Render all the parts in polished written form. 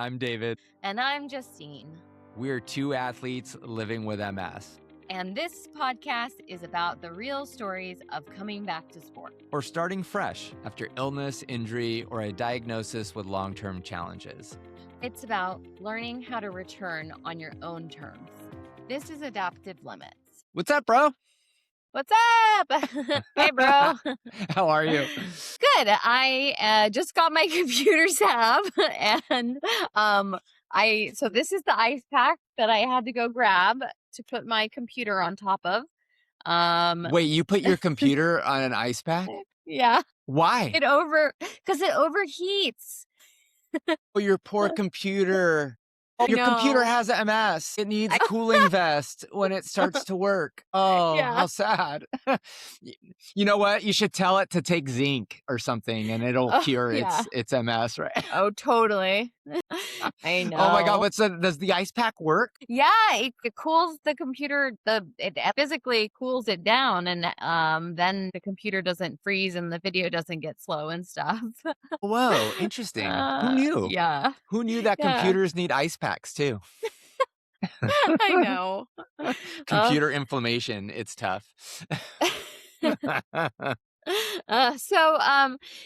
I'm David. And I'm Justine. We're two athletes living with MS. And this podcast is about the real stories of coming back to sport. Or starting fresh after illness, injury, or a diagnosis with long-term challenges. It's about learning how to return on your own terms. This is Adaptive Limits. What's up, bro? What's up? Hey, bro. How are you? Good. I just got my computer set up, and so this is the ice pack that I had to go grab to put my computer on top of. Wait, you put your computer on an ice pack? Yeah. Why? Because it overheats. Oh, your poor computer. Your computer has MS. It needs a cooling vest when it starts to work. Oh, Yeah. How sad. You know what? You should tell it to take zinc or something and it'll cure its MS, right? Oh, totally. I know. Oh my God. Does the ice pack work? Yeah, it cools the computer. It physically cools it down, and then the computer doesn't freeze and the video doesn't get slow and stuff. Whoa, interesting. Who knew? Yeah. Who knew that computers need ice packs too? I know. Computer inflammation. It's tough.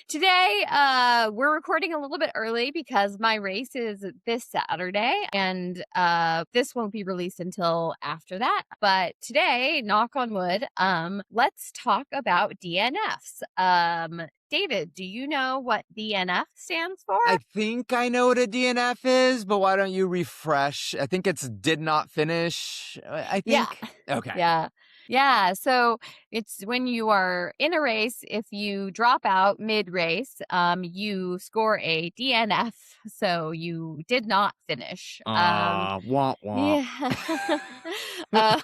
Today, we're recording a little bit early because my race is this Saturday, and this won't be released until after that. But today, knock on wood, let's talk about DNFs. David, do you know what DNF stands for? I think I know what a DNF is, but why don't you refresh? I think it's did not finish. I think. Yeah. Okay. Yeah. Yeah, so it's when you are in a race, if you drop out mid-race, you score a DNF, so you did not finish. Womp womp. Yeah.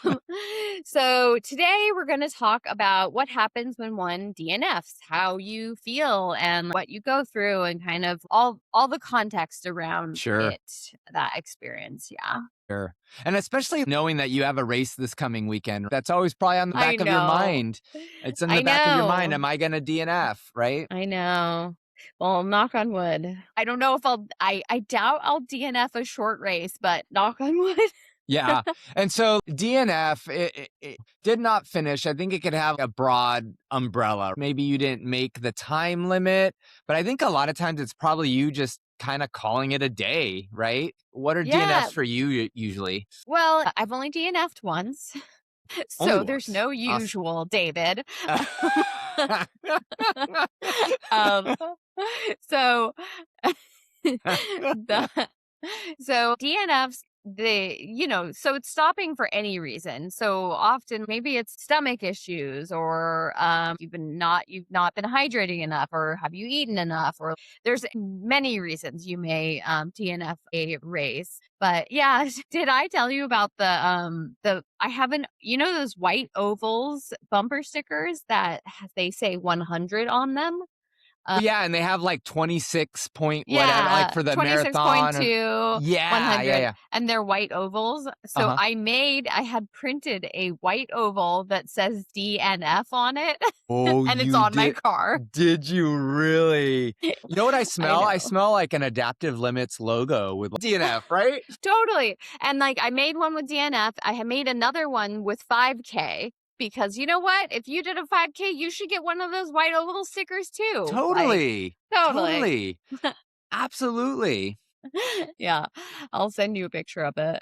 So today we're going to talk about what happens when one DNFs, how you feel and what you go through, and kind of all the context around that experience. Yeah. Sure. And especially knowing that you have a race this coming weekend, that's always probably on the back of your mind. It's in the back of your mind. Am I going to DNF, right? I know. Well, knock on wood. I don't know if I doubt I'll DNF a short race, but knock on wood. Yeah. And so DNF, it did not finish. I think it could have a broad umbrella. Maybe you didn't make the time limit, but I think a lot of times it's probably you just kind of calling it a day, right? What are DNFs for you usually? Well, I've only DNF'd once. So there's no usual, David. So DNFs, so it's stopping for any reason. So often maybe it's stomach issues, or you've not been hydrating enough, or have you eaten enough, or there's many reasons you may DNF a race. But yeah, did I tell you about I haven't, those white ovals bumper stickers that they say 100 on them? Yeah, and they have like 26 point whatever, like for the marathon. 26.2, yeah, 100, yeah. And they're white ovals. So I had printed a white oval that says DNF on it. Oh, and it's on my car. Did you really? You know what I smell? I smell like an Adaptive Limits logo with DNF, right? Totally. And I made one with DNF. I had made another one with 5K. Because you know what? If you did a 5K, you should get one of those white oval stickers too. Totally. Totally. Absolutely. Yeah. I'll send you a picture of it.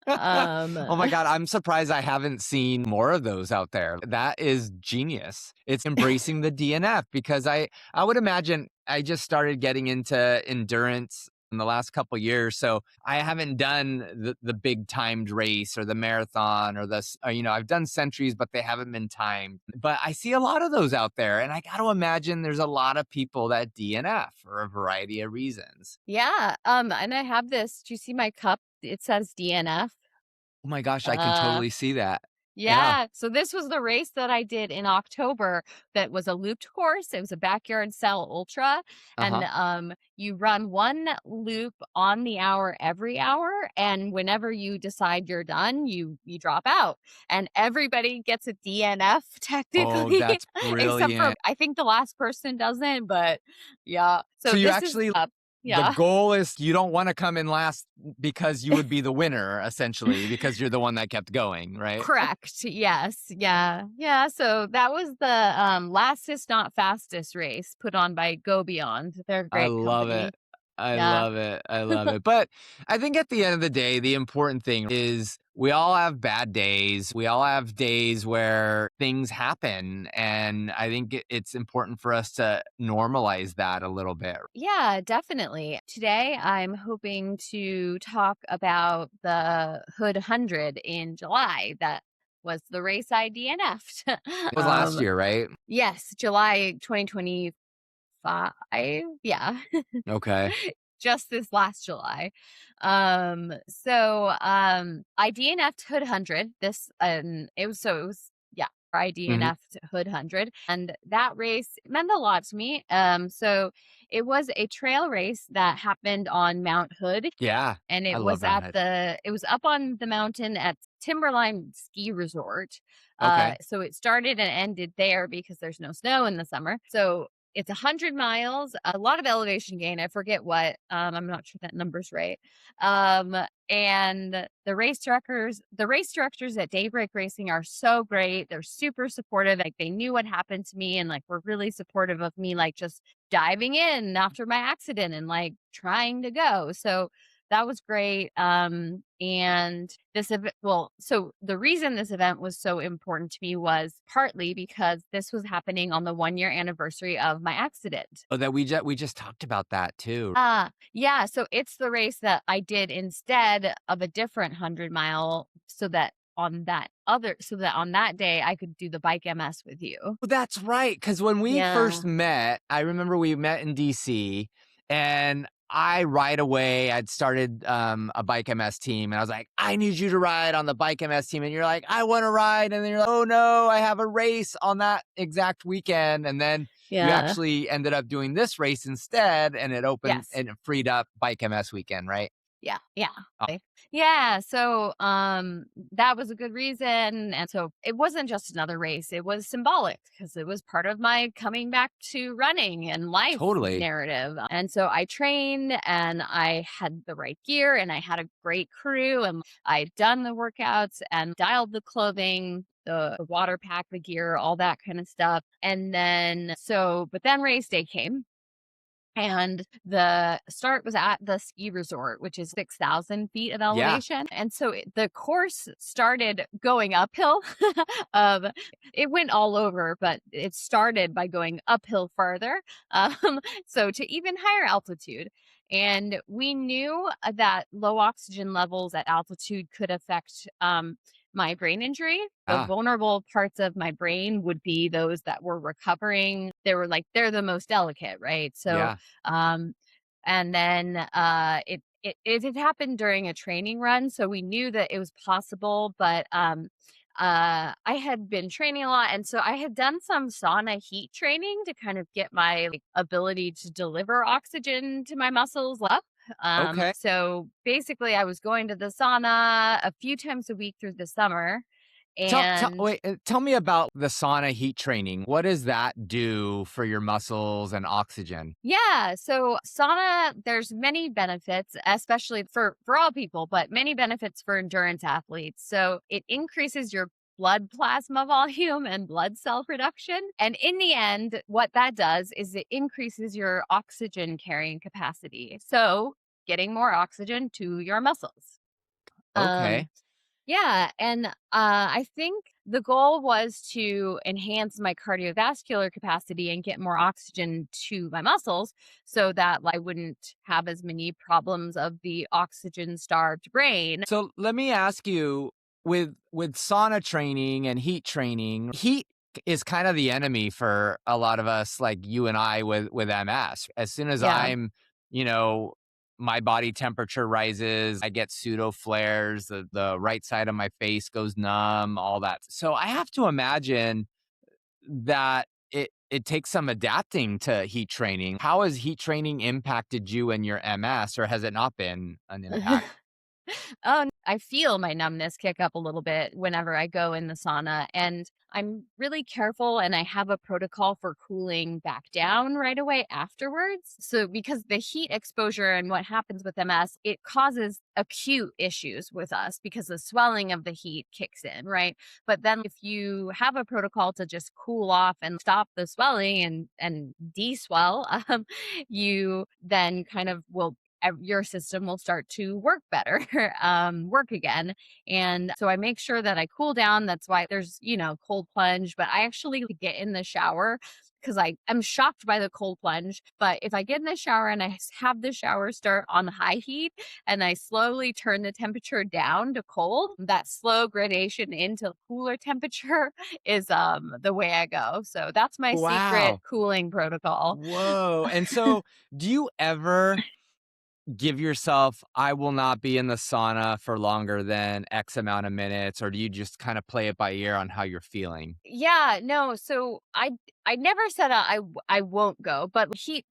Oh my God. I'm surprised I haven't seen more of those out there. That is genius. It's embracing the DNF, because I would imagine I just started getting into endurance in the last couple of years. So I haven't done the big timed race or the marathon or I've done centuries, but they haven't been timed. But I see a lot of those out there. And I got to imagine there's a lot of people that DNF for a variety of reasons. Yeah. And I have this. Do you see my cup? It says DNF. Oh my gosh, I can totally see that. Yeah. So this was the race that I did in October that was a looped course. It was a backyard cell ultra. And you run one loop on the hour every hour. And whenever you decide you're done, you drop out. And everybody gets a DNF technically. Oh, that's brilliant. Except for, I think the last person doesn't, but yeah. So you actually the Yeah. goal is you don't want to come in last because you would be the winner, essentially, because you're the one that kept going, right? Correct. Yes. Yeah. Yeah. So that was the lastest, not fastest race put on by Go Beyond. They're a I great love it. company. I Yeah. love it. I love it. But I think at the end of the day, the important thing is we all have bad days. We all have days where things happen. And I think it's important for us to normalize that a little bit. Yeah, definitely. Today, I'm hoping to talk about the Hood 100 in July. That was the race I DNF'd. It was last year, right? Yes, July 2025. Yeah. Okay. Just this last July. I DNF'd Hood 100. It was yeah, I Hmm. DNF'd Hood 100, and that race meant a lot to me. So it was a trail race that happened on Mount Hood, Yeah. and I it love was Mount Hood. it was up on the mountain at Timberline Ski Resort. Okay. So it started and ended there because there's no snow in the summer. So it's 100 miles, a lot of elevation gain. I forget what. I'm not sure that number's right. Um, and the race directors at Daybreak Racing are so great. They're super supportive. Like they knew what happened to me and like were really supportive of me, like just diving in after my accident and like trying to go. So that was great. And this event, well, so the reason this event was so important to me was partly because this was happening on the 1 year anniversary of my accident. Oh, that we just talked about that too. Yeah. So it's the race that I did instead of a different 100-mile so that on that day I could do the bike MS with you. Well, that's right. Because when we Yeah. first met, I remember we met in DC, and I right away I'd started a bike MS team, and I was like, I need you to ride on the bike MS team. And you're like, I want to ride. And then you're like, oh no, I have a race on that exact weekend. And then you Yeah. actually ended up doing this race instead, and it opened Yes. and it freed up bike MS weekend, right? Yeah, yeah. Oh, Yeah, so, that was a good reason, and so it wasn't just another race, it was symbolic because it was part of my coming back to running and life totally. narrative, and so I trained, and I had the right gear, and I had a great crew, and I'd done the workouts and dialed the clothing, the water pack, the gear, all that kinda stuff, and then but then race day came, and the start was at the ski resort, which is 6,000 feet of Yeah. elevation. And so the course started going uphill. um, it went all over, but it started by going uphill further. So to even higher altitude. And we knew that low oxygen levels at altitude could affect my brain injury. The Ah, vulnerable parts of my brain would be those that were recovering. They're the most delicate, right? So yeah. um, and then it had happened during a training run, so we knew that it was possible. But I had been training a lot, and so I had done some sauna heat training to kind of get my ability to deliver oxygen to my muscles up. Okay. So basically, I was going to the sauna a few times a week through the summer, and Tell me about the sauna heat training. What does that do for your muscles and oxygen? yeah, so sauna, there's many benefits, especially for all people, but many benefits for endurance athletes. So it increases your blood plasma volume and blood cell production. And in the end, what that does is it increases your oxygen carrying capacity. So getting more oxygen to your muscles. Um, Okay. yeah, and I think the goal was to enhance my cardiovascular capacity and get more oxygen to my muscles so that I wouldn't have as many problems of the oxygen starved brain. So let me ask you, with sauna training and heat training, heat is kind of the enemy for a lot of us like you and I with MS. As soon as Yeah. I'm, you know, my body temperature rises, I get pseudo flares, the right side of my face goes numb, all that. So I have to imagine that it takes some adapting to heat training. How has heat training impacted you and your MS, or has it not been an impact? I feel my numbness kick up a little bit whenever I go in the sauna, and I'm really careful and I have a protocol for cooling back down right away afterwards. So because the heat exposure and what happens with MS, it causes acute issues with us because the swelling of the heat kicks in, right? But then if you have a protocol to just cool off and stop the swelling and de-swell, you then kind of will your system will start to work better, work again. And so I make sure that I cool down. That's why there's, cold plunge, but I actually get in the shower because I'm shocked by the cold plunge. But if I get in the shower and have the shower start on high heat and I slowly turn the temperature down to cold, that slow gradation into cooler temperature is the way I go. So that's my secret Wow. cooling protocol. Whoa. And so do you ever give yourself, I will not be in the sauna for longer than X amount of minutes, or do you just kind of play it by ear on how you're feeling? Yeah, no, so I never said I won't go, but a heat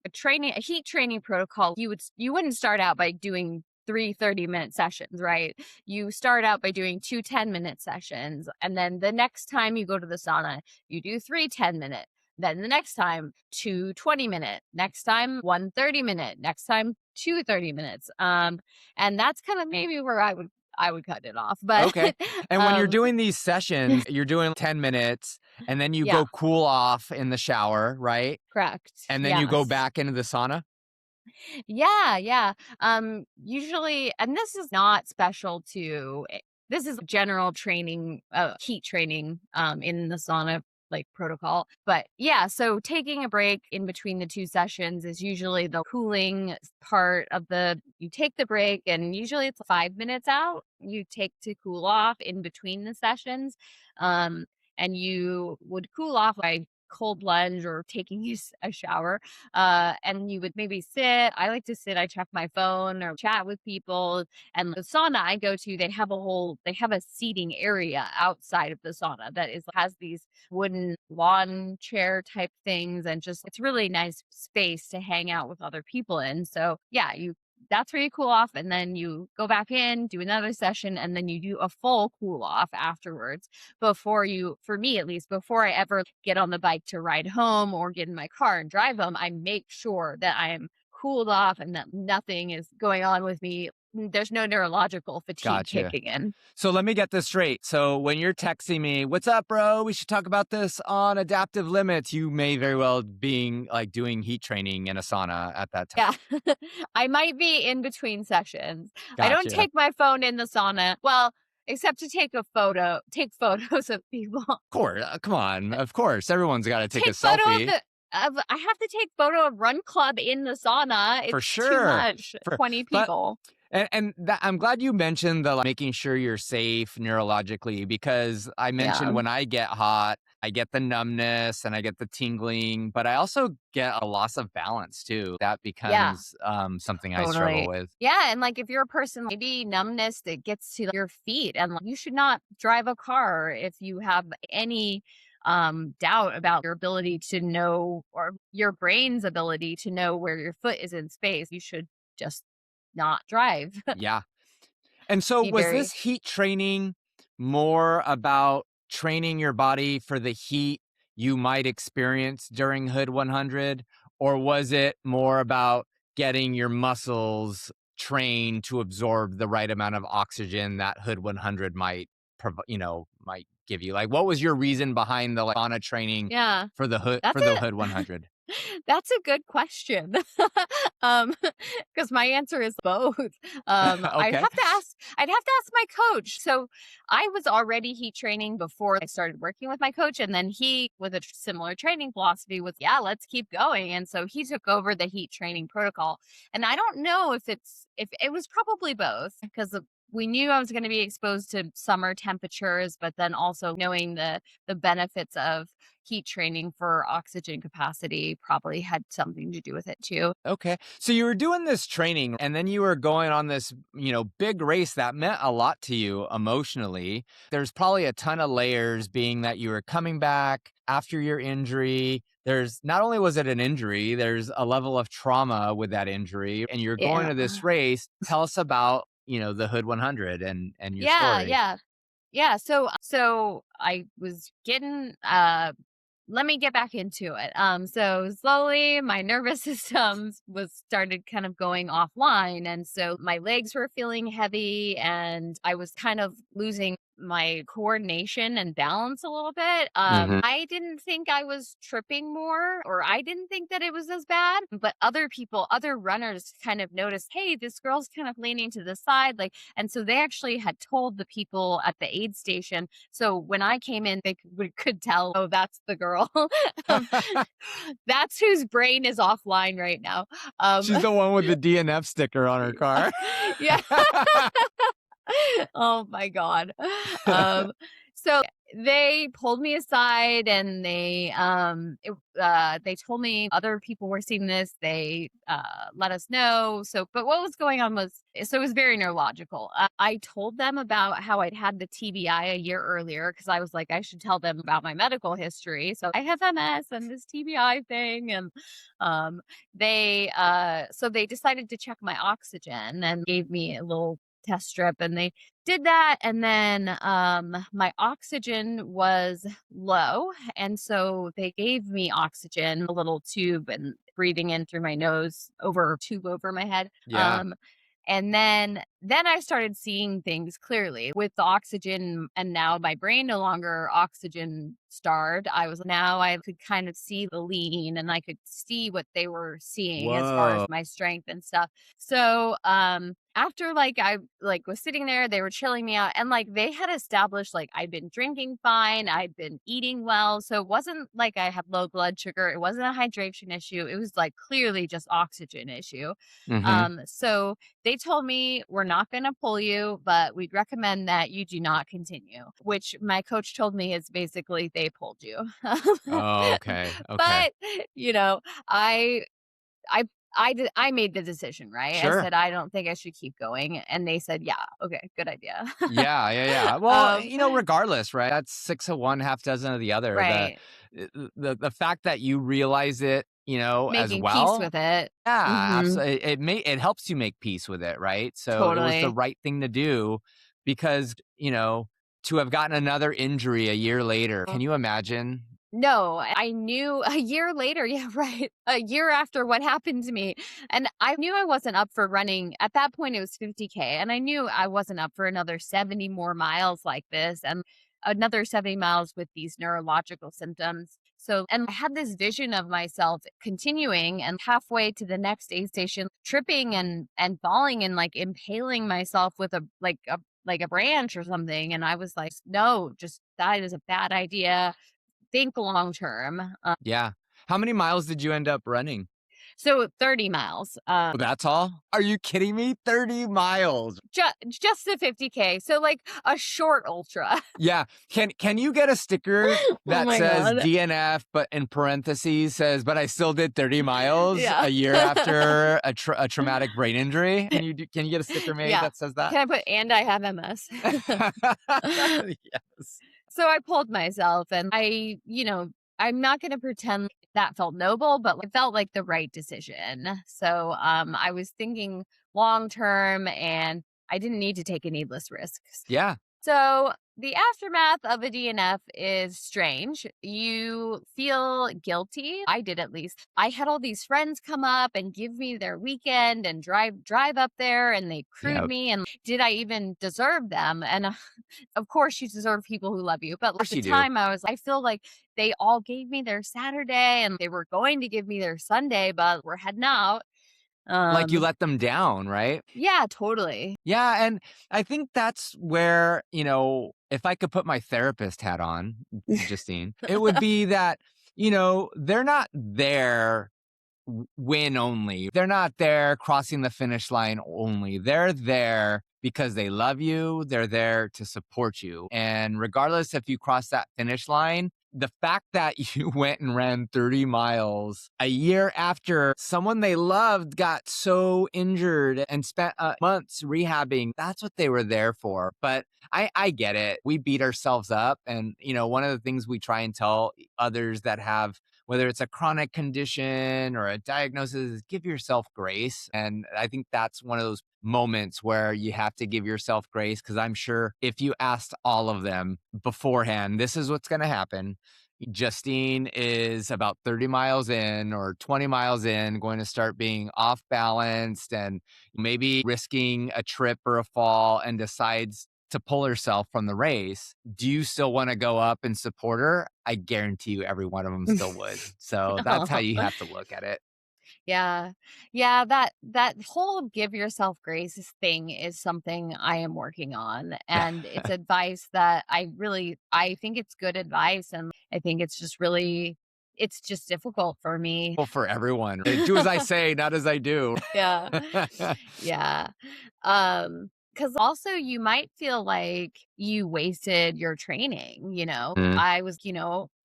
training protocol, you wouldn't start out by doing 3 30-minute sessions, right? You start out by doing 2 10-minute sessions, and then the next time you go to the sauna, you do 3 10-minute. Then the next time, 2 20-minute. Next time, 1 30-minute. Next time, 2 30 minutes. And that's kind of maybe where I would cut it off. But Okay. And when you're um doing these sessions, you're doing 10 minutes and then you yeah, go cool off in the shower, right? correct. And then you go Yes. back into the sauna? Yeah, yeah. Usually, and this is not special to, this is general training, heat training, in the sauna like protocol. But yeah, so taking a break in between the two sessions is usually the cooling part of you take the break and usually it's 5 minutes out. You take to cool off in between the sessions. Um, and you would cool off by cold plunge or taking a shower, and you would maybe sit. I like to sit, I check my phone or chat with people. And the sauna I go to, they have a seating area outside of the sauna that has these wooden lawn chair type things. And just, it's really nice space to hang out with other people in. So yeah, that's where you cool off and then you go back in, do another session, and then you do a full cool off afterwards for me at least, before I ever get on the bike to ride home or get in my car and drive home, I make sure that I am cooled off and that nothing is going on with me. There's no neurological fatigue Gotcha. kicking in. So let me get this straight. So when you're texting me, what's up, bro? We should talk about this on adaptive limits. You may very well being like doing heat training in a sauna at that time. Yeah. I might be in between sessions. I don't Gotcha. take my phone in the sauna. Well, except to take photos of people. Of course. Come on. Of course. Everyone's got to take a Take photo selfie. I have to take photo of Run Club in the sauna. For It's too sure. much. For, 20 but people. I'm glad you mentioned the making sure you're safe neurologically, because I Yeah. mentioned when I get hot, I get the numbness and I get the tingling, but I also get a loss of balance too. That Yeah. becomes something I struggle Totally. with. Yeah, and, like, if you're a person, maybe numbness that gets to your feet, and, like, you should not drive a car if you have any, doubt about your ability to know, or your brain's ability to know where your foot is in space. You should just not drive. Yeah. And so Be was this very heat training more about training your body for the heat you might experience during Hood 100? Or was it more about getting your muscles trained to absorb the right amount of oxygen that Hood 100 might give you? Like, what was your reason behind the sauna training Yeah. for the That's Hood it. 100? That's a good question. Um, because my answer is both. Okay. I'd have to ask my coach. So I was already heat training before I started working with my coach. And then he, with a similar training philosophy, was, yeah, let's keep going. And so he took over the heat training protocol. And I don't know if it was probably both, because we knew I was going to be exposed to summer temperatures, but then also knowing the benefits of heat training for oxygen capacity probably had something to do with it too. Okay. So you were doing this training and then you were going on this, big race that meant a lot to you emotionally. There's probably a ton of layers, being that you were coming back after your injury. There's not only was it an injury, there's a level of trauma with that injury, and you're going Yeah. to this race. Tell us about the Hood 100 and your Yeah, story. yeah. Yeah, so I was getting let me get back into it. So slowly my nervous system was started kind of going offline. And so my legs were feeling heavy and I was kind of losing my coordination and balance a little bit. Mhm. I didn't think I was tripping more, or I didn't think that it was as bad, but other people, other runners kind of noticed, hey, this girl's kind of leaning to the side. Like, and so they actually had told the people at the aid station. So when I came in, they could tell, oh, that's the girl. um, that's whose brain is offline right now. Um, She's the one with the DNF sticker on her car. yeah. Oh my God. Um, so they pulled me aside and they told me other people were seeing this. They let us know. So, but what was going on was, so it was very neurological. I told them about how I'd had the TBI a year earlier because I was like, I should tell them about my medical history. So I have MS and this TBI thing. And um, so they decided to check my oxygen and gave me a little test strip, and they did that, and then my oxygen was low, and so they gave me oxygen, a little tube, and breathing in through my nose over tube over my head. Yeah. And then I started seeing things clearly with the oxygen, and now my brain no longer oxygen starved. I could kind of see the lean, and I could see what they were seeing as far as Whoa. my strength and stuff. So after like I like was sitting there, they were chilling me out, and like they had established like I'd been drinking fine, I'd been eating well. So it wasn't like I had low blood sugar, it wasn't a hydration issue. It was like clearly just oxygen issue. Mhm. So they told me, we're not going to pull you, but we'd recommend that you do not continue, which my coach told me is basically they pulled you. Oh, okay. Okay. But, you know, I, I, I made the decision, right? I Sure. said, I don't think I should keep going. And they said, yeah, okay, good idea. Yeah, yeah, yeah. Well, um, regardless, right? That's six of one, half dozen of the other. right. The fact that you realize it, as Making peace well. with it. Yeah, Hmm. absolutely. It helps you make peace with it, right? So it was the Totally. right thing to do because, to have gotten another injury a year later. Can you imagine? No, I knew a year later, yeah, right. A year after what happened to me. And I knew I wasn't up for running. At that point, it was 50K. And I knew I wasn't up for another 70 more miles like this and another 70 miles with these neurological symptoms. So, and I had this vision of myself continuing and halfway to the next aid station, tripping and falling and like impaling myself with a branch or something. And I was like, no, just that is a bad idea, think long term. Yeah. How many miles did you end up running? So 30 miles, Oh, that's all? Are you kidding me? 30 miles. just the 50K. So like a short ultra. Yeah. Can you get a sticker Oh that my says God. DNF, but in parentheses says, but I still did 30 miles Yeah. a year after a traumatic brain injury? Can you get a sticker made Yeah. that says that? Can I put, and I have MS? Yes. So I pulled myself and I'm not going to pretend that felt noble, but it felt like the right decision. So I was thinking long term and I didn't need to take a needless risk. Yeah. So, the aftermath of a DNF is strange. You feel guilty. I did, at least. I had all these friends come up and give me their weekend and drive up there, and they Yeah. crewed me, and did I even deserve them? And of course you deserve people who love you. But Of at course the you do. time I feel like they all gave me their Saturday and they were going to give me their Sunday, but we're heading out. Like you Um let them down, right? yeah, totally. Yeah, and I think that's where, if I could put my therapist hat on, Justine, it would be that, they're not there win only. They're not there crossing the finish line only. They're there because they love you. They're there to support you. And regardless if you cross that finish line, the fact that you went and ran 30 miles a year after someone they loved got so injured and spent months rehabbing, that's what they were there for. But I get it. We beat ourselves up. And, one of the things we try and tell others that have whether it's a chronic condition or a diagnosis, give yourself grace. And I think that's one of those moments where you have to give yourself grace, because I'm sure if you asked all of them beforehand, this is what's going to happen. Justine is about 30 miles in or 20 miles in, going to start being off balanced and maybe risking a trip or a fall, and decides to pull herself from the race. Do you still want to go up and support her? I guarantee you every one of them still would. So that's how you have to look at it. Yeah. Yeah, that whole give yourself grace thing is something I am working on, and it's advice that I think it's good advice, and I think it's just difficult for me. Well, for everyone, do as I say, not as I do. Yeah. Yeah. Because also you might feel like you wasted your training, you know? Mm. I was,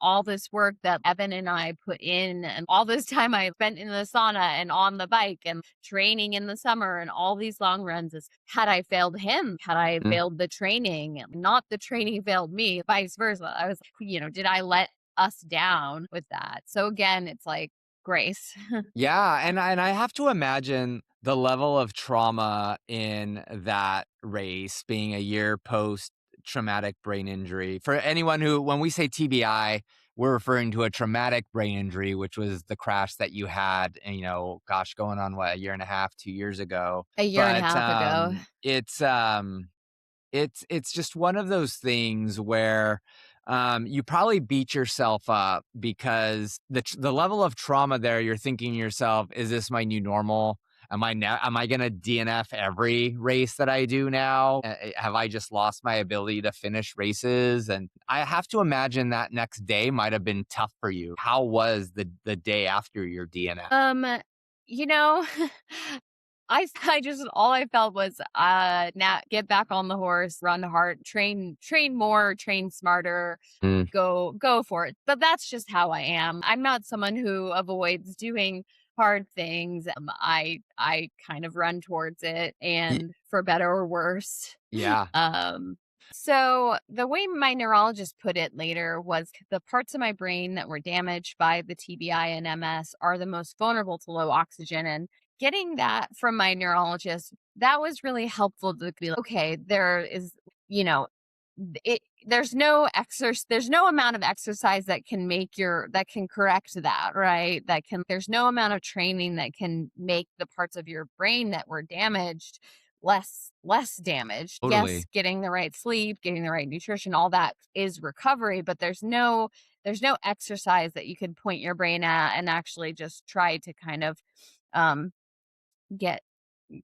all this work that Evan and I put in and all this time I spent in the sauna and on the bike and training in the summer and all these long runs is had I failed him, had I Mm. failed the training, not the training failed me, vice versa. I was, did I let us down with that? So again, it's like grace. Yeah, and I have to imagine the level of trauma in that race being a year post traumatic brain injury. For anyone who, when we say TBI, we're referring to a traumatic brain injury, which was the crash that you had, gosh, going on what, a year and a half, 2 years ago. A year and a But half ago. it's just one of those things where you probably beat yourself up because the level of trauma there. You're thinking to yourself, "Is this my new normal? Am I going to DNF every race that I do now? Have I just lost my ability to finish races?" And I have to imagine that next day might have been tough for you. How was the day after your DNF? You know, I just all I felt was now get back on the horse, run hard, train more, train smarter, Mm. go for it. But that's just how I am. I'm not someone who avoids doing hard things. I kind of run towards it, Y- and for better or worse. Yeah, Um so the way my neurologist put it later was the parts of my brain that were damaged by the TBI and MS are the most vulnerable to low oxygen. And getting that from my neurologist, that was really helpful to be like, okay, there is, you know, there's no amount of exercise that can that can correct that, right? There's no amount of training that can make the parts of your brain that were damaged less damaged. Yes, totally. getting the right sleep, getting the right nutrition, all that is recovery, but there's no exercise that you can point your brain at and actually just try to kind of um get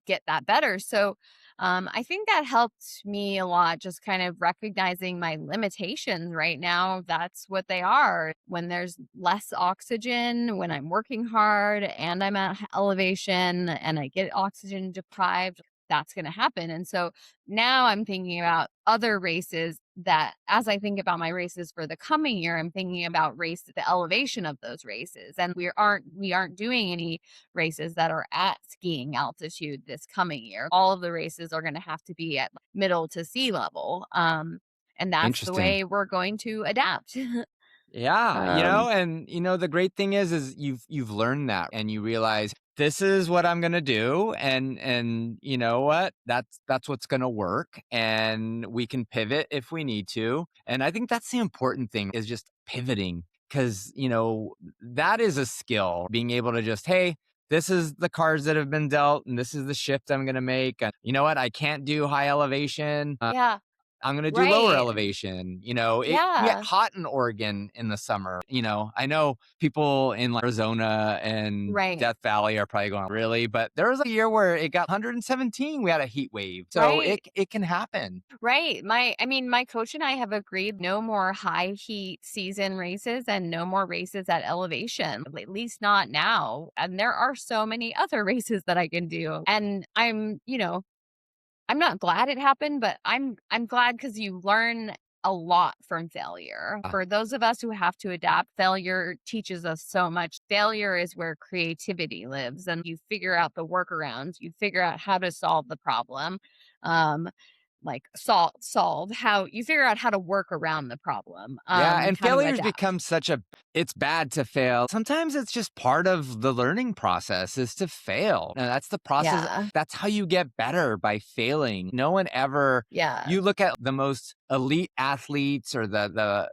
get that better. So I think that helped me a lot, just kind of recognizing my limitations right now. That's what they are. When there's less oxygen, when I'm working hard and I'm at elevation and I get oxygen deprived, that's going to happen. And so now I'm thinking about other races that, as I think about my races for the coming year, I'm thinking about the elevation of those races. And we aren't doing any races that are at skiing altitude this coming year. All of the races are going to have to be at middle to sea level. And that's the Interesting. way we're going to adapt. Yeah, um, and the great thing is you've learned that and you realize this is what I'm going to do, and you know what? That's what's going to work, and we can pivot if we need to. And I think that's the important thing, is just pivoting, cuz that is a skill, being able to just, hey, this is the cards that have been dealt and this is the shift I'm going to make. And you know what? I can't do high elevation. yeah, I'm gonna do lower right. elevation. It can get Yeah, hot in Oregon in the summer. I know people in like Arizona and right. Death Valley are probably going, really? But there was a year where it got 117. We had a heat wave. So Right. it can happen. Right. My coach and I have agreed no more high heat season races and no more races at elevation, at least not now. And there are so many other races that I can do. And I'm not glad it happened, but I'm glad because you learn a lot from failure. Ah, For those of us who have to adapt, failure teaches us so much. Failure is where creativity lives, and you figure out the workarounds, you figure out how to solve the problem. Um, like solve how you figure out how to work around the problem, Yeah, and how to failures adapt. become such a it's bad to fail. Sometimes it's just part of the learning process is to fail. And that's the process. Yeah. That's how you get better by failing. No one ever Yeah. you look at the most elite athletes or the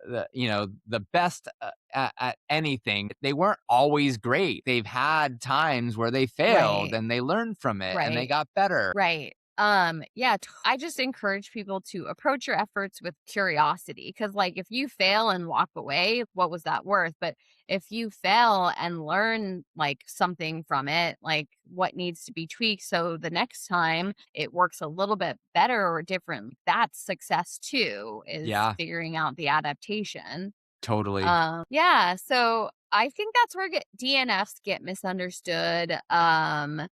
the best at anything. They weren't always great. They've had times where they failed Right. and they learned from it and they Right. got better. Right. Yeah, I just encourage people to approach your efforts with curiosity because, like, if you fail and walk away, what was that worth? But if you fail and learn like something from it, like what needs to be tweaked so the next time it works a little bit better or different, that's success too, is Yeah, figuring out the adaptation. totally. Yeah, so I think that's where DNFs get misunderstood. And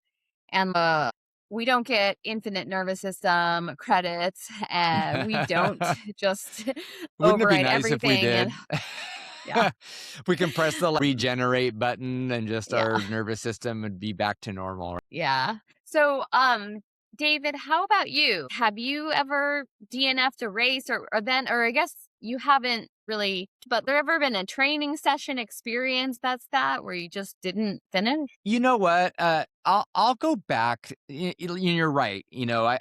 we don't get infinite nervous system credits, and we don't just Wouldn't it be override nice if we everything. And did? yeah, We can press the regenerate button and just yeah, our nervous system would be back to normal. yeah. So, David, how about you? Have you ever DNF'd a race, or I guess you haven't really, but there ever been a training session experience where you just didn't finish? You know what? I'll go back. You're right.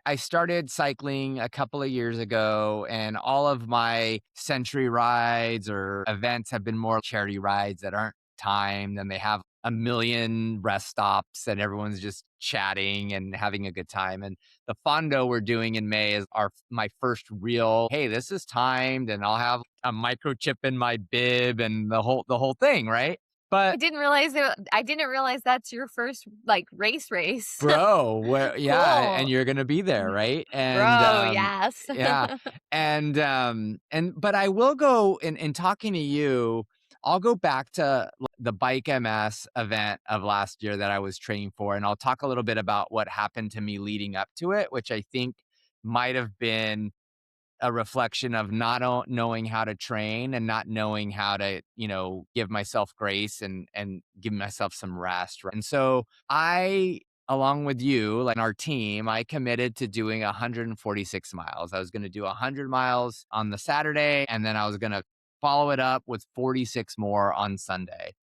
I started cycling a couple of years ago, and all of my century rides or events have been more charity rides that aren't timed, and they have a million rest stops, and everyone's just chatting and having a good time. And the Fondo we're doing in May is my first real. Hey, this is timed, and I'll have a microchip in my bib and the whole thing, right? But I didn't realize that's your first, like, race. bro, where yeah, and Cool. you're gonna be there, right? And, Bro, yes. yeah, and but I will go in talking to you, I'll go back to the Bike MS event of last year that I was training for, and I'll talk a little bit about what happened to me leading up to it, which I think might have been a reflection of not knowing how to train and not knowing how to, give myself grace and give myself some rest. Right? And so along with you, like our team, I committed to doing 146 miles. I was going to do 100 miles on the Saturday, and then I was going to follow it up with 46 more on Sunday.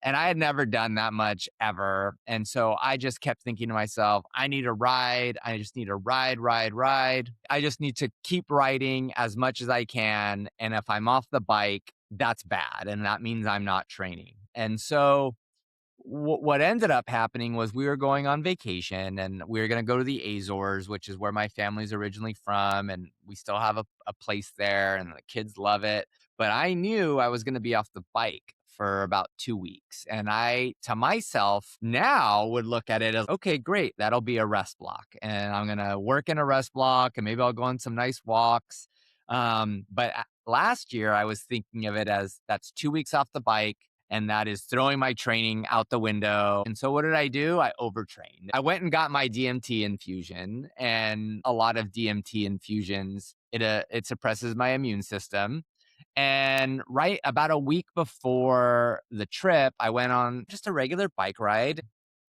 And I had never done that much ever. And so I just kept thinking to myself, I need a ride. I just need a ride, ride, ride. I just need to keep riding as much as I can. And if I'm off the bike, that's bad. And that means I'm not training. And so what ended up happening was we were going on vacation and we were going to go to the Azores, which is where my family's originally from. And we still have a place there and the kids love it. But I knew I was going to be off the bike for about 2 weeks. And I, to myself, now would look at it as, okay, great. That'll be a rest block. And I'm going to work in a rest block and maybe I'll go on some nice walks. But last year I was thinking of it as that's 2 weeks off the bike. And that is throwing my training out the window. And so what did I do? I overtrained. I went and got my DMT infusion, and a lot of DMT infusions, it suppresses my immune system. And right about a week before the trip, I went on just a regular bike ride,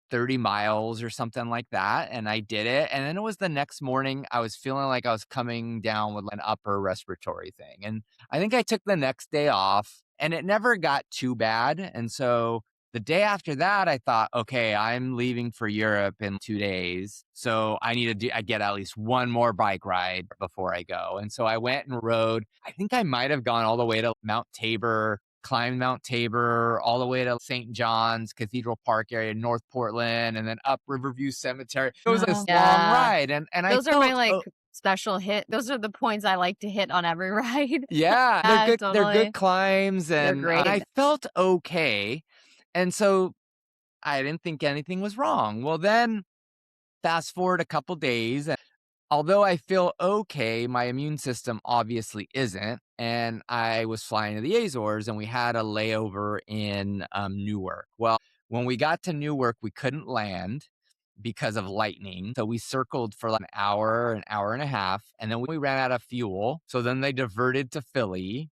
30 miles or something like that. And I did it. And then it was the next morning, I was feeling like I was coming down with an upper respiratory thing. And I think I took the next day off and it never got too bad. And so the day after that, I thought, okay, I'm leaving for Europe in 2 days. So I get at least one more bike ride before I go. And so I went and rode. I think I might have gone all the way to Mount Tabor, climbed Mount Tabor all the way to St. John's Cathedral Park area, North Portland, and then up Riverview Cemetery. It was Oh, this long yeah. ride. And I Those are my, felt, like, special hit those are the points I like to hit on every ride. yeah, they're Yeah, good. They're good totally. climbs. They're And great. I felt okay. And so I didn't think anything was wrong. Well, then fast forward a couple days. Although I feel okay, my immune system obviously isn't. And I was flying to the Azores and we had a layover in Newark. Well, when we got to Newark, we couldn't land because of lightning. So we circled for like an hour and a half, and then we ran out of fuel. So then they diverted to Philly,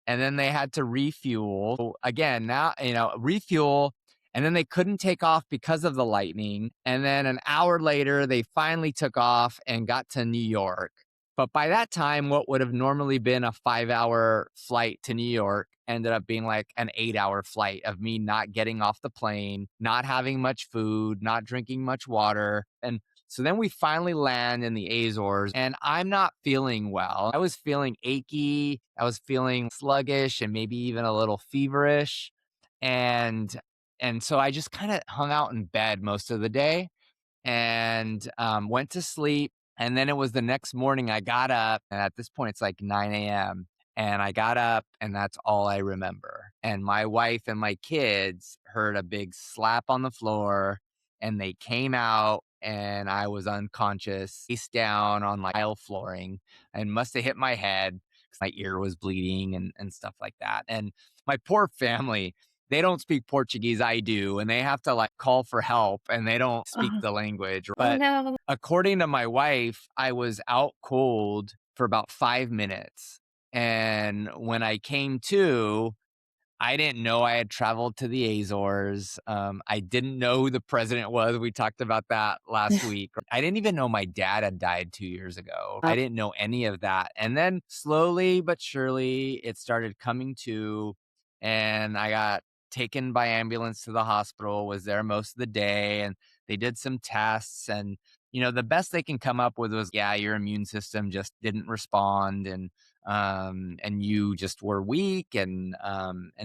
and then they had to refuel. So again, now, refuel, and then they couldn't take off because of the lightning. And then an hour later, they finally took off and got to New York. But by that time, what would have normally been a 5-hour flight to New York ended up being like an 8-hour flight of me not getting off the plane, not having much food, not drinking much water. And so then we finally land in the Azores, and I'm not feeling well. I was feeling achy. I was feeling sluggish and maybe even a little feverish. And so I just kind of hung out in bed most of the day and went to sleep. And then it was the next morning I got up, and at this point it's like 9 a.m. And I got up, and that's all I remember. And my wife and my kids heard a big slap on the floor, and they came out, and I was unconscious, face down on like tile flooring, and must have hit my head because my ear was bleeding and stuff like that. And my poor family, they don't speak Portuguese. I do. And they have to like call for help, and they don't speak Oh, the language. oh But no. according to my wife, I was out cold for about 5 minutes. And when I came to, I didn't know I had traveled to the Azores. I didn't know who the president was. We talked about that last week. I didn't even know my dad had died 2 years ago. I didn't know any of that. And then slowly but surely, it started coming to, and I got taken by ambulance to the hospital, was there most of the day, and they did some tests. And, the best they can come up with was, yeah, your immune system just didn't respond. And you just were weak, and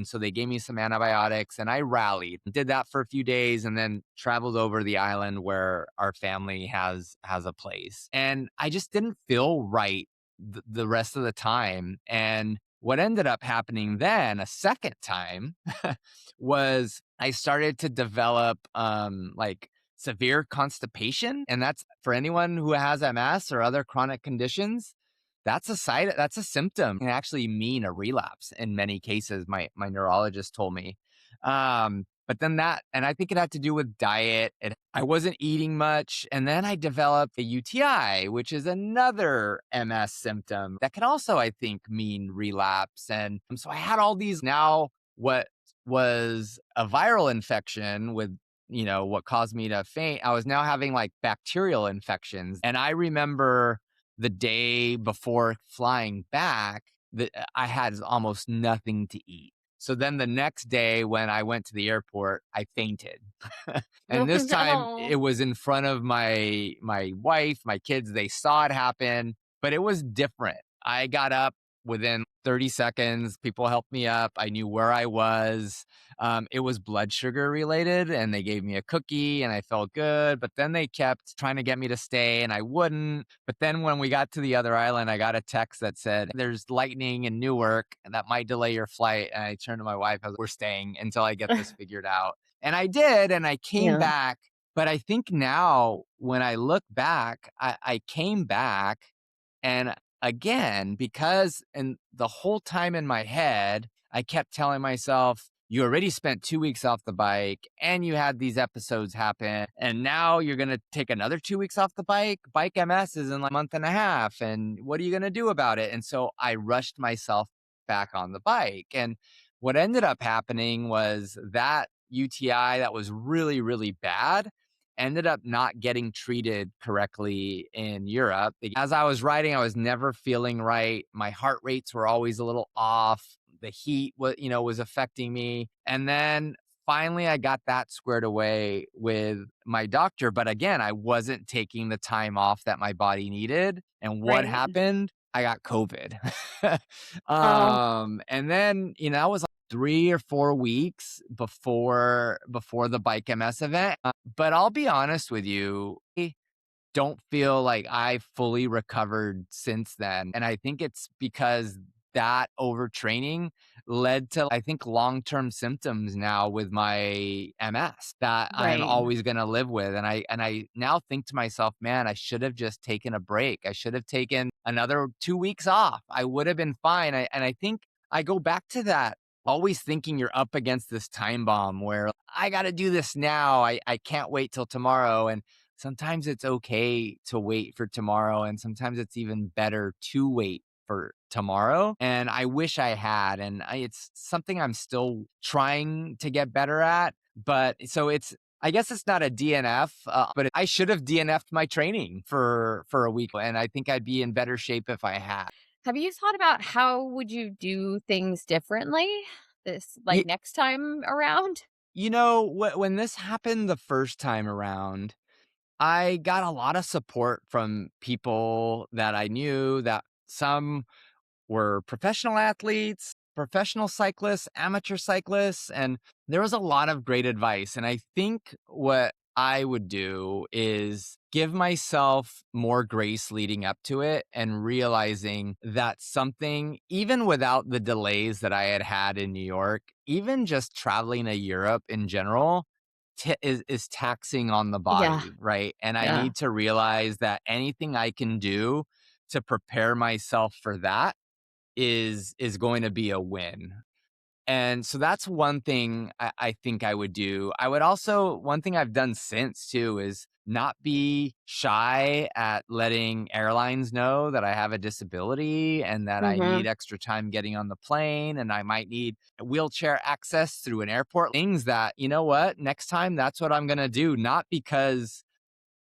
so they gave me some antibiotics, and I rallied, did that for a few days, and then traveled over the island where our family has a place. And I just didn't feel right the rest of the time. And what ended up happening then a second time was I started to develop like severe constipation. And that's for anyone who has MS or other chronic conditions. That's a symptom. It can actually mean a relapse in many cases, my neurologist told me. But then and I think it had to do with diet. I wasn't eating much. And then I developed a UTI, which is another MS symptom that can also, I think, mean relapse. And so I had all these. Now what was a viral infection with, what caused me to faint, I was now having like bacterial infections. And I remember the day before flying back that I had almost nothing to eat. So then the next day when I went to the airport, I fainted. Oh And this time no. it was in front of my wife, my kids. They saw it happen, but it was different. I got up within 30 seconds. People helped me up. I knew where I was. It was blood sugar related, and they gave me a cookie, and I felt good. But then they kept trying to get me to stay, and I wouldn't. But then when we got to the other island, I got a text that said, "There's lightning in Newark, and that might delay your flight." And I turned to my wife, I was, "We're staying until I get this figured out." And I did, and I came Yeah. back. But I think now when I look back, I came back, and again, because and the whole time in my head, I kept telling myself, you already spent 2 weeks off the bike, and you had these episodes happen, and now you're going to take another 2 weeks off the bike. Bike MS is in like a month and a half. And what are you going to do about it? And so I rushed myself back on the bike. And what ended up happening was that UTI that was really, really bad ended up not getting treated correctly in Europe. As I was riding, I was never feeling right. My heart rates were always a little off. The heat was affecting me. And then finally I got that squared away with my doctor. But again, I wasn't taking the time off that my body needed. And what Right. happened? I got COVID. Oh, And then, that was 3 or 4 weeks before the bike MS event. But I'll be honest with you, I don't feel like I fully recovered since then. And I think it's because that overtraining led to, I think, long-term symptoms now with my MS that I'm right. always going to live with. And I now think to myself, man, I should have just taken a break. I should have taken another 2 weeks off. I would have been fine. And I think I go back to that, always thinking you're up against this time bomb where I got to do this now. I can't wait till tomorrow. And sometimes it's okay to wait for tomorrow. And sometimes it's even better to wait for tomorrow. And I wish I had. And it's something I'm still trying to get better at. But so I guess it's not a DNF, but I should have DNF'd my training for a week, and I think I'd be in better shape if I had. Have you thought about how would you do things differently this like next time around? When this happened the first time around, I got a lot of support from people that I knew, that some were professional athletes, professional cyclists, amateur cyclists, and there was a lot of great advice. And I think what I would do is give myself more grace leading up to it and realizing that something, even without the delays that I had had in New York, even just traveling to Europe in general, is taxing on the Yeah, body, right? And I yeah, need to realize that anything I can do to prepare myself for that is going to be a win. And so that's one thing I think I would do. I would also, one thing I've done since too is not be shy at letting airlines know that I have a disability and that I mhm, need extra time getting on the plane and I might need wheelchair access through an airport. Things that, you know what, next time that's what I'm going to do, not because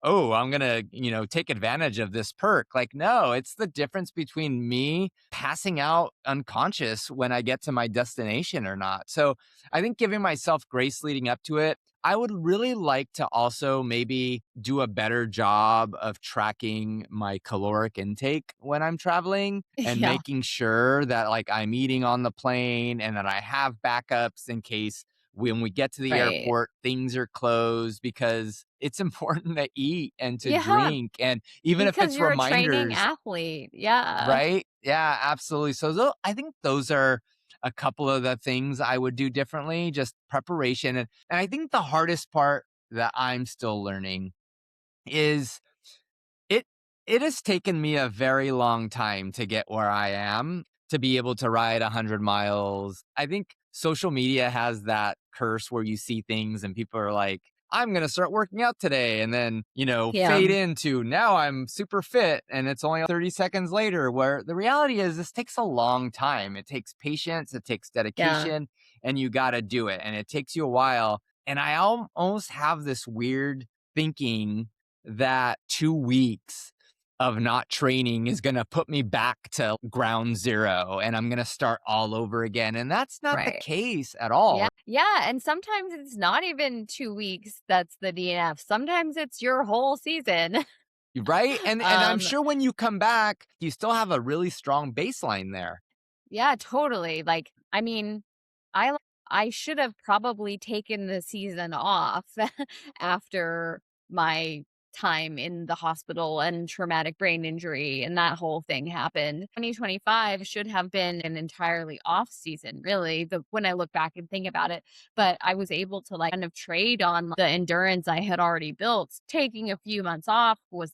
oh, I'm gonna, take advantage of this perk. Like, no, it's the difference between me passing out unconscious when I get to my destination or not. So I think giving myself grace leading up to it, I would really like to also maybe do a better job of tracking my caloric intake when I'm traveling and yeah, making sure that like I'm eating on the plane and that I have backups in case when we get to the right. airport, things are closed because it's important to eat and to Yeah, drink. And even if because it's you're a training reminders, athlete. Yeah, right? Yeah, absolutely. So I think those are a couple of the things I would do differently, just preparation. And I think the hardest part that I'm still learning is it it has taken me a very long time to get where I am, to be able to ride 100 miles. I think social media has that curse where you see things and people are like, "I'm gonna start working out today," and then, yeah, fade into, "Now I'm super fit," and it's only 30 seconds later, where the reality is this takes a long time. It takes patience, it takes yeah, dedication, and you gotta do it, and it takes you a while. And I almost have this weird thinking that 2 weeks of not training is gonna put me back to ground zero, and I'm gonna start all over again, and that's not the right. case at Yeah, all, yeah, and sometimes it's not even 2 weeks that's the DNF. Sometimes it's your whole season. right? And I'm Um, sure when you come back, you still have a really strong baseline there. yeah, totally, like, I mean, I I should have probably taken the season off after my time in the hospital and traumatic brain injury and that whole thing happened. 2025 should have been an entirely off season, really, when I look back and think about it, but I was able to, like, kind of trade on the endurance I had already built. Taking a few months off was,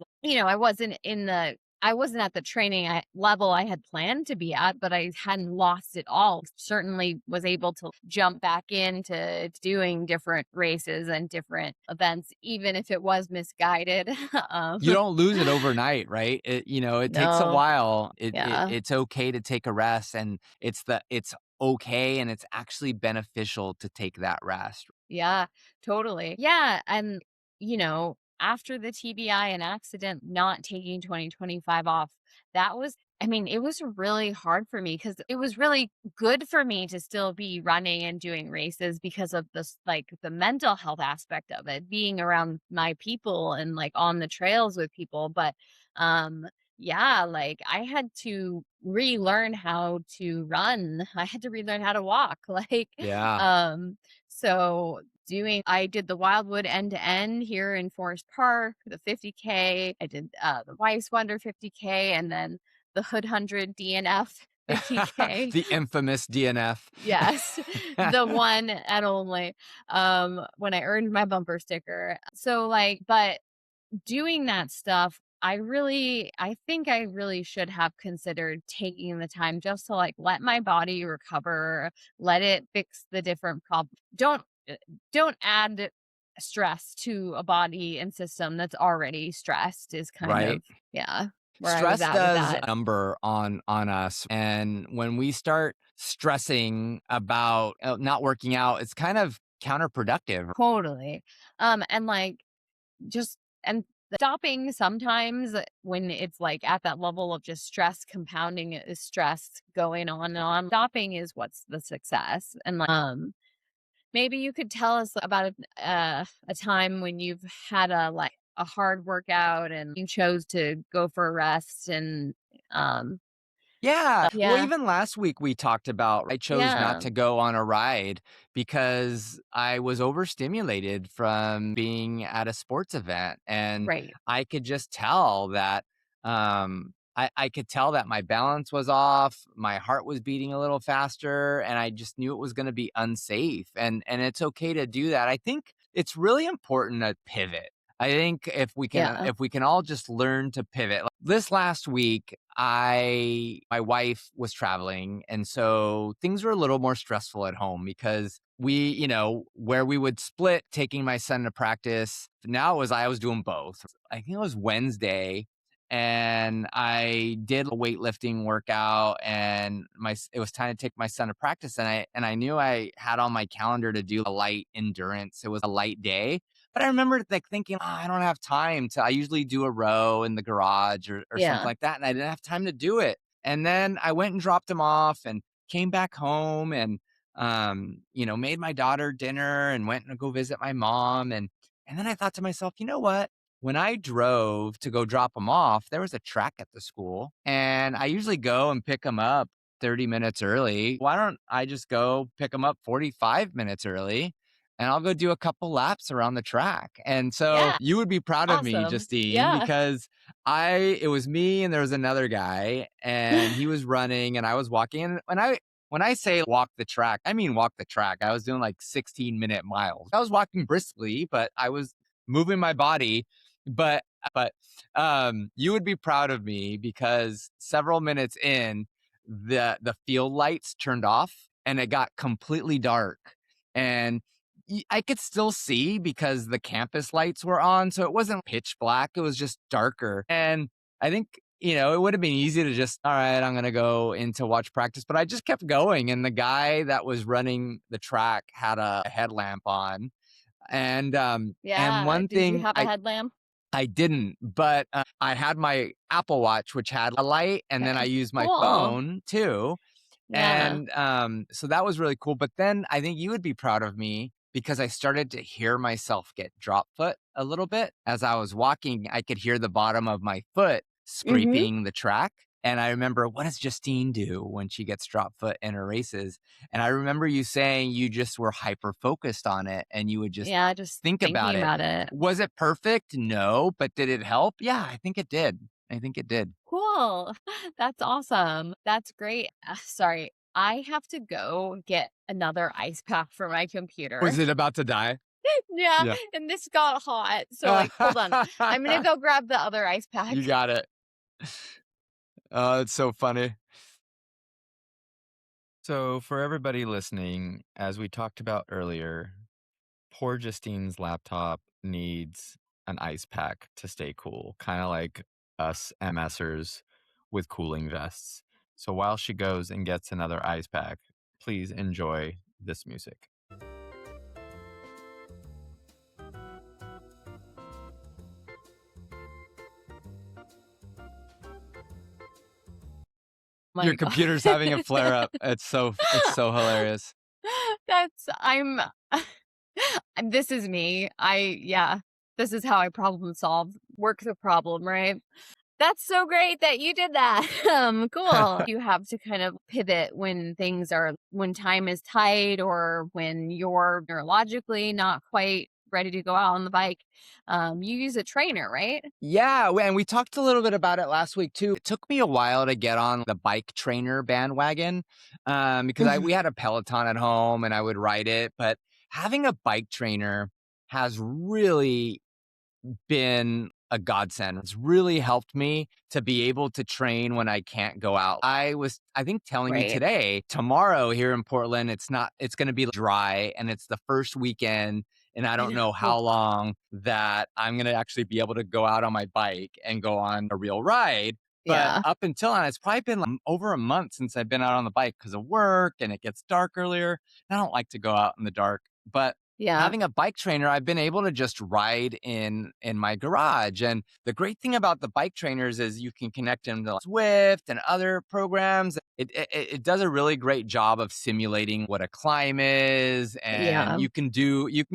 I wasn't at the training level I had planned to be at, but I hadn't lost it all. Certainly was able to jump back into doing different races and different events, even if it was misguided. um, You don't lose it overnight, right? It takes a no, while. yeah, It's okay to take a rest, and it's okay, and it's actually beneficial to take that rest. yeah, totally. Yeah. And, after the TBI and accident, not taking 2025 off, I mean, it was really hard for me because it was really good for me to still be running and doing races because of this, like the mental health aspect of it, being around my people and like on the trails with people. But, um, yeah, like I had to relearn how to run. I had to relearn how to walk. Yeah. Um, so I did the Wildwood end to end here in Forest Park, the 50K. I did the Wife's Wonder 50K and then the Hood 100 DNF 50K. The infamous DNF. Yes, the one and only when I earned my bumper sticker. So like, but doing that stuff, I think I really should have considered taking the time just to like let my body recover, let it fix the different problems. Don't add stress to a body and system that's already stressed is kind Right? of, yeah, where I was Stress at with does that. a number on us, and when we start stressing about not working out, it's kind of counterproductive. Totally. And like just and stopping sometimes when it's like at that level of just stress compounding stress going on and on. Stopping is what's the success. And like, maybe you could tell us about a time when you've had a hard workout and you chose to go for a rest and um Yeah. Well, yeah, even last week we talked about I chose not yeah, to go on a ride because I was overstimulated from being at a sports event. And right. I could just tell that I could tell that my balance was off, my heart was beating a little faster, and I just knew it was going to be unsafe. And it's okay to do that. I think it's really important to pivot. I think Yeah. if we can all just learn to pivot. Like this last week, my wife was traveling, and so things were a little more stressful at home because where we would split taking my son to practice. Now I was doing both. I think it was Wednesday, and I did a weightlifting workout, and it was time to take my son to practice, and I knew I had on my calendar to do a light endurance. It was a light day. But I remember like thinking, "Oh, I don't have time to." I usually do a row in the garage or something Yeah. like that, and I didn't have time to do it. And then I went and dropped him off and came back home and made my daughter dinner and went to go visit my mom. And then I thought to myself, you know what? When I drove to go drop him off, there was a track at the school, and I usually go and pick him up 30 minutes early. Why don't I just go pick him up 45 minutes early? And I'll go do a couple laps around the track. And so Yeah. you would be proud of me, Awesome. Justine, Yeah. because it was me and there was another guy and he was running and I was walking. And when I say walk the track, I mean walk the track. I was doing like 16-minute miles. I was walking briskly, but I was moving my body. But you would be proud of me because several minutes in, the field lights turned off and it got completely dark. And I could still see because the campus lights were on, so it wasn't pitch black, it was just darker. And I think, it would have been easy to just, all right, I'm gonna go in to watch practice, but I just kept going. And the guy that was running the track had a headlamp on. And Yeah. one Did you thing have a headlamp? I didn't, but I had my Apple Watch, which had a light, and then I Okay. used my Cool. phone too. Yeah. And so that was really cool. But then I think you would be proud of me because I started to hear myself get drop foot a little bit. As I was walking, I could hear the bottom of my foot Mhm. scraping the track. And I remember, what does Justine do when she gets drop foot in her races? And I remember you saying you just were hyper focused on it and you would just Yeah, just think thinking about it. about it. Was it perfect? No. But did it help? Yeah, I think it did. I think it did. Cool. That's awesome. That's great. Sorry. I have to go get another ice pack for my computer. Was it about to die? Yeah, Yeah. and this got hot. So like, hold on. I'm gonna go grab the other ice You pack. got it. Oh, it's so funny. So, for everybody listening, as we talked about earlier, poor Justine's laptop needs an ice pack to stay cool, kind of like us MSers with cooling vests. So, while she goes and gets another ice pack, please enjoy this music. Your My God. computer's having a flare up. It's so hilarious. That's I'm this is me. Yeah, this is how I problem solve, work the problem, right? That's so great that you did that. Cool. You have to kind of pivot when time is tight or when you're neurologically not quite ready to go out on the bike. You use a trainer, right? Yeah, and we talked a little bit about it last week too. It took me a while to get on the bike trainer bandwagon because we had a Peloton at home and I would ride it. But having a bike trainer has really been a godsend. It's really helped me to be able to train when I can't go out. I think, telling you Right. today, tomorrow here in Portland, it's going to be dry and it's the first weekend. And I I don't know know. how long that I'm going to actually be able to go out on my bike and go on a real ride. But Yeah. up until now, it's probably been like over a month since I've been out on the bike because of work and it gets dark earlier. I don't like to go out in the dark. But Yeah. having a bike trainer, I've been able to just ride in my garage. And the great thing about the bike trainers is you can connect them to Zwift and other programs. It does a really great job of simulating what a climb is, and Yeah. you can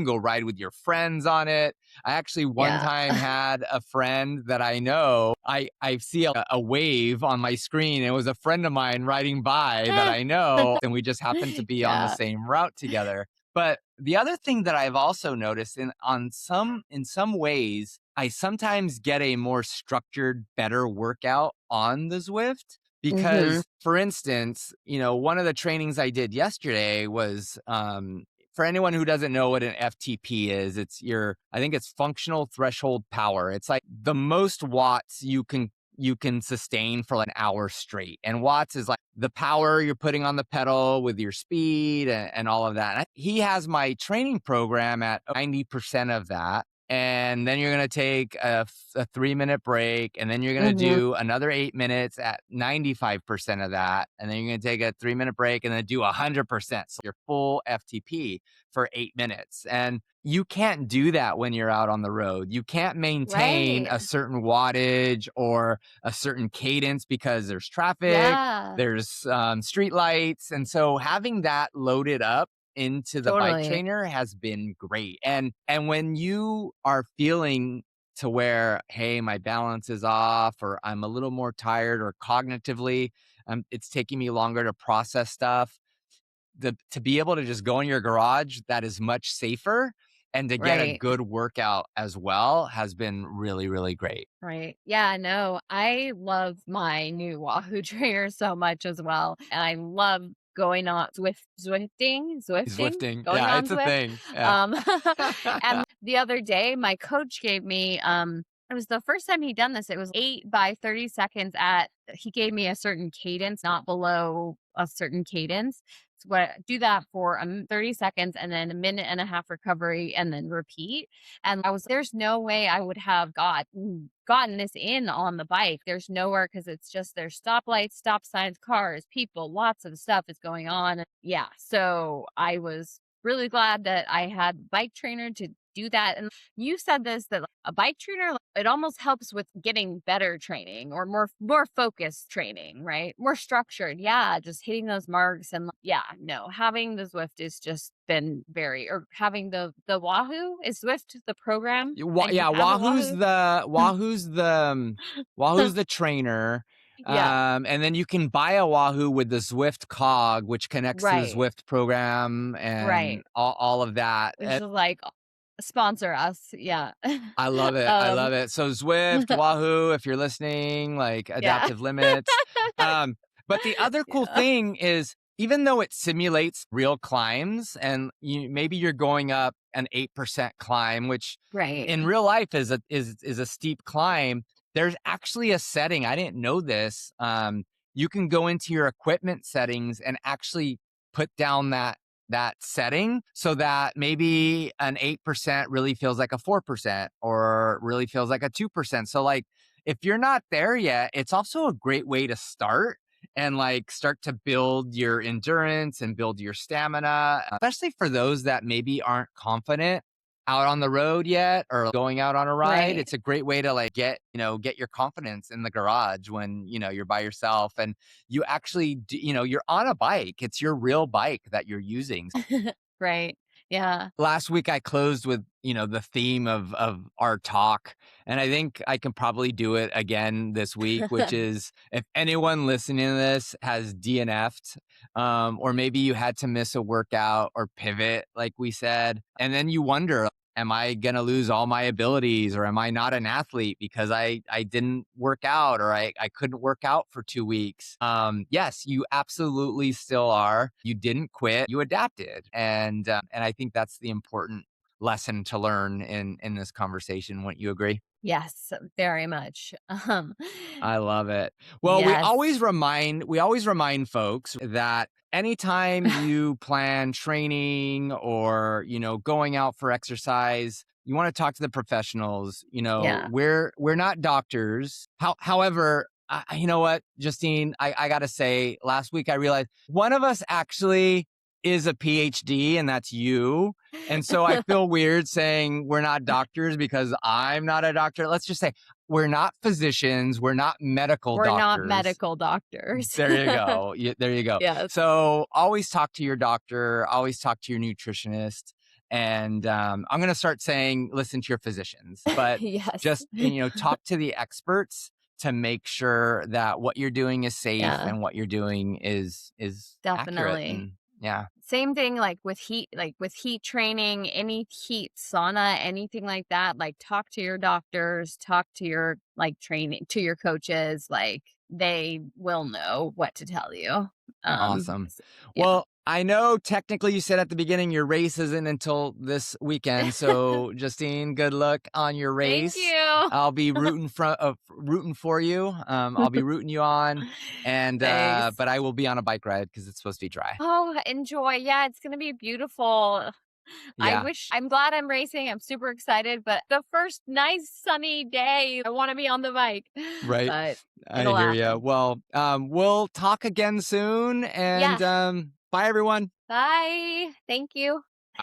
go ride with your friends on it. I actually one Yeah. time had a friend that I know. I see a wave on my screen. It was a friend of mine riding by that I know, and we just happened to be on the Yeah. same route together. But the other thing that I've also noticed in some ways, I sometimes get a more structured, better workout on the Zwift Mhm. because, for instance, one of the trainings I did yesterday was for anyone who doesn't know what an FTP is, I think it's functional threshold power. It's like the most watts you can sustain for an hour straight. And watts is like the power you're putting on the pedal with your speed and all of that. And he has my training program at 90% of that. And then you're going to take a 3-minute break. And then you're going to Mhm. do another 8 minutes at 95% of that. And then you're going to take a 3-minute break and then do 100%. So your full FTP for 8 minutes. And you can't do that when you're out on the road. You can't maintain Right. a certain wattage or a certain cadence because there's traffic, Yeah. there's street lights. And so having that loaded up into the bike Totally. trainer has been great. And when you are feeling to where, hey, my balance is off, or I'm a little more tired, or cognitively, it's taking me longer to process stuff, to be able to just go in your garage, that is much safer, and to get a Right. good workout as well has been really, really great. Right. Yeah, no, I love my new Wahoo trainer so much as well. And I love going on Zwifting, Zwifting. going Yeah, on it's a Zwift. thing. Yeah. Um, and the other day, my coach gave me, it was the first time he'd done this. It was 8 by 30 seconds he gave me a certain cadence, not below a certain cadence. So do that for 30 seconds and then a minute and a half recovery and then repeat. And there's no way I would have gotten this in on the bike. There's nowhere because there's stoplights, stop signs, cars, people, lots of stuff is going on. Yeah. So I was really glad that I had bike trainer to do that. And you said this that a bike trainer, it almost helps with getting better training or more focused training, right? More structured. Yeah, just hitting those marks and yeah, no, having the Zwift is just been or having the Wahoo is Zwift the program and you Yeah, have a Wahoo. Wahoo's the trainer. Yeah, And then you can buy a Wahoo with the Zwift cog, which connects to the right, Zwift program and right. all of that. Which is like sponsor us. Yeah. I love it. I um love it. So Zwift, Wahoo, if you're listening, like yeah. adaptive limits. Um, but the other cool Yeah. thing is, even though it simulates real climbs, and maybe you're going up an 8% climb, which Right. in real life is a steep climb. There's actually a setting. I didn't know this. You can go into your equipment settings and actually put down that setting so that maybe an 8% really feels like a 4% or really feels like a 2%. So like if you're not there yet, it's also a great way to start and like start to build your endurance and build your stamina, especially for those that maybe aren't confident out on the road yet or going out on a ride. Right. It's a great way to like get your confidence in the garage when, you're by yourself and you actually, you're on a bike. It's your real bike that you're using. Right. Yeah. Last week I closed with, the theme of our talk. And I think I can probably do it again this week, which is if anyone listening to this has DNF'd, or maybe you had to miss a workout or pivot, like we said, and then you wonder, am I going to lose all my abilities or am I not an athlete because I didn't work out or I couldn't work out for 2 weeks? Yes, you absolutely still are. You didn't quit. You adapted. And I think that's the important lesson to learn in this conversation. Wouldn't you agree? Yes, very much. I love it. Well, Yes. we always remind folks that anytime you plan training or, going out for exercise, you want to talk to the professionals. Yeah. We're not doctors. However, you know what, Justine, I got to say, last week I realized one of us actually is a PhD, and that's you. And so I feel weird saying we're not doctors because I'm not a doctor. Let's just say we're not physicians. We're not medical We're not doctors. medical doctors. There you go. There you go. Yes. So always talk to your doctor, always talk to your nutritionist. And I'm going to start saying, listen to your physicians, but Yes. just, talk to the experts to make sure that what you're doing is safe Yeah. and what you're doing is accurate. Definitely. And yeah. Same thing like with heat training, any heat sauna, anything like that. Like talk to your doctors, talk to your to your coaches. Like they will know what to tell you. Awesome. Yeah. Well, I know technically you said at the beginning your race isn't until this weekend. So, Justine, good luck on your race. Thank you. I'll be rooting for you. I'll be rooting you on, and Thanks. but I will be on a bike ride because it's supposed to be dry. Oh, enjoy. Yeah, it's gonna be beautiful. Yeah, I'm glad I'm racing. I'm super excited, but the first nice sunny day, I want to be on the bike. right. But I it'll hear you. happen. Well, we'll talk again soon, and Yeah. bye, everyone. Bye. Thank you.